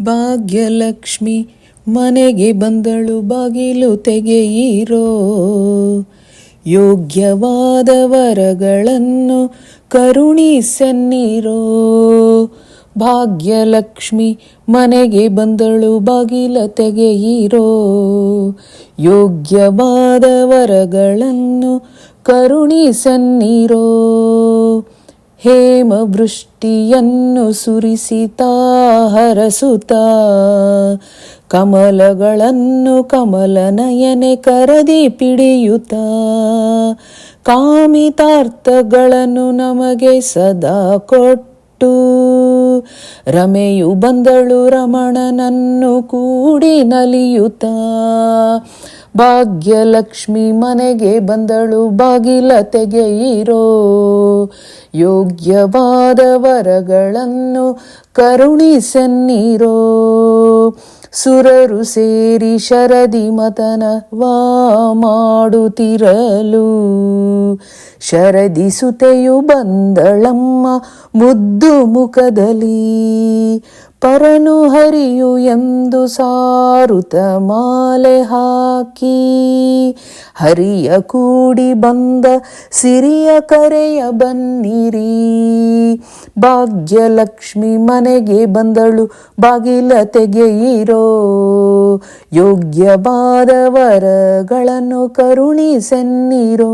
ಭಾಗ್ಯಲಕ್ಷ್ಮಿ ಮನೆಗೆ ಬಂದಳು ಬಾಗಿಲು ತೆಗೆಯಿರೋ, ಯೋಗ್ಯವಾದ ವರಗಳನ್ನು ಕರುಣಿಸೆನ್ನಿರೋ. ಭಾಗ್ಯಲಕ್ಷ್ಮಿ ಮನೆಗೆ ಬಂದಳು ಬಾಗಿಲ ತೆಗೆಯಿರೋ, ಯೋಗ್ಯವಾದ ವರಗಳನ್ನು ಕರುಣಿಸೆನ್ನಿರೋ. ಹೇಮವೃಷ್ಟಿಯನ್ನು ಸುರಿಸಿತಾ ಹರಸುತ್ತಾ, ಕಮಲಗಳನ್ನು ಕಮಲನಯನೆ ಕರದಿ ಪಿಡಿಯುತ್ತಾ, ಕಾಮಿತಾರ್ಥಗಳನ್ನು ನಮಗೆ ಸದಾ ಕೊಟ್ಟು, ರಮೆಯು ಬಂದಳು ರಮಣನನ್ನು ಕೂಡಿ ನಲಿಯುತ್ತಾ. ಭಾಗ್ಯಲಕ್ಷ್ಮಿ ಮನೆಗೆ ಬಂದಳು ಬಾಗಿಲ ತೆಗೆಯಿರೋ, ಯೋಗ್ಯವಾದ ವರಗಳನ್ನು ಕರುಣಿಸೆನ್ನಿರೋ. ಸುರರು ಸೇರಿ ಶರದಿ ಮತನವಾ ಮಾಡುತ್ತಿರಲು, ಶರದಿ ಸುತೆಯು ಬಂದಳಮ್ಮ ಮುದ್ದು ಮುಖದಲ್ಲಿ. ಪರನು ಹರಿಯು ಎಂದು ಸಾರುತ ಮಾಲೆ ಹಾಕಿ, ಹರಿಯ ಕೂಡಿ ಬಂದ ಸಿರಿಯ ಕರೆಯ ಬನ್ನಿರಿ. ಭಾಗ್ಯಲಕ್ಷ್ಮಿ ಮನೆಗೆ ಬಂದಳು ಬಾಗಿಲ ತೆಗೆಯಿರೋ, ಯೋಗ್ಯವಾದ ವರಗಳನ್ನು ಕರುಣಿಸೆನ್ನಿರೋ.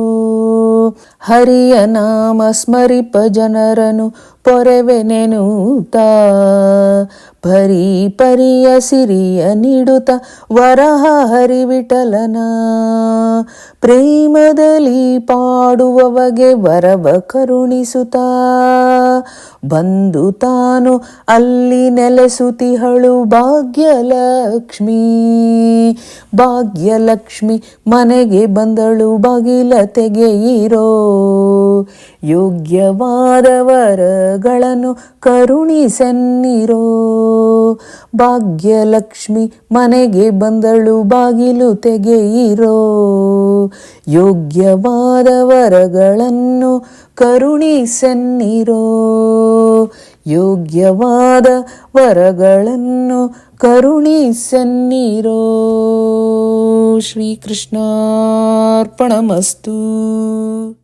ಹರಿಯ ನಾಮ ಸ್ಮರಿಪ ಜನರನು ಪೊರೆವೆನೆನುತ್ತಾ, ಪರಿ ಪರಿಯ ಸಿರಿಯ ನೀಡುತ್ತ ವರಹ ಹರಿವಿಠಲನ. ಪ್ರೇಮದಲ್ಲಿ ಪಾಡುವವಗೆ ವರವ ಕರುಣಿಸುತ್ತಾ, ಬಂದು ತಾನು ಅಲ್ಲಿ ನೆಲೆಸುತ್ತಿಹಳು ಭಾಗ್ಯಲಕ್ಷ್ಮಿ. ಭಾಗ್ಯಲಕ್ಷ್ಮಿ ಮನೆಗೆ ಬಂದಳು ಬಾಗಿಲ ತೆಗೆಯಿರೋ, ಯೋಗ್ಯವಾದ ವರಗಳನ್ನು ಕರುಣಿಸೆನ್ನಿರೋ. ಭಾಗ್ಯಲಕ್ಷ್ಮಿ ಮನೆಗೆ ಬಂದಳು ಬಾಗಿಲು ತೆಗೆಯಿರೋ, ಯೋಗ್ಯವಾದ ವರಗಳನ್ನು ಕರುಣಿಸೆನ್ನಿರೋ. ಯೋಗ್ಯವಾದ ವರಗಳನ್ನು ಕರುಣಿಸೆನ್ನಿರೋ. ಶ್ರೀಕೃಷ್ಣಾರ್ಪಣಮಸ್ತು.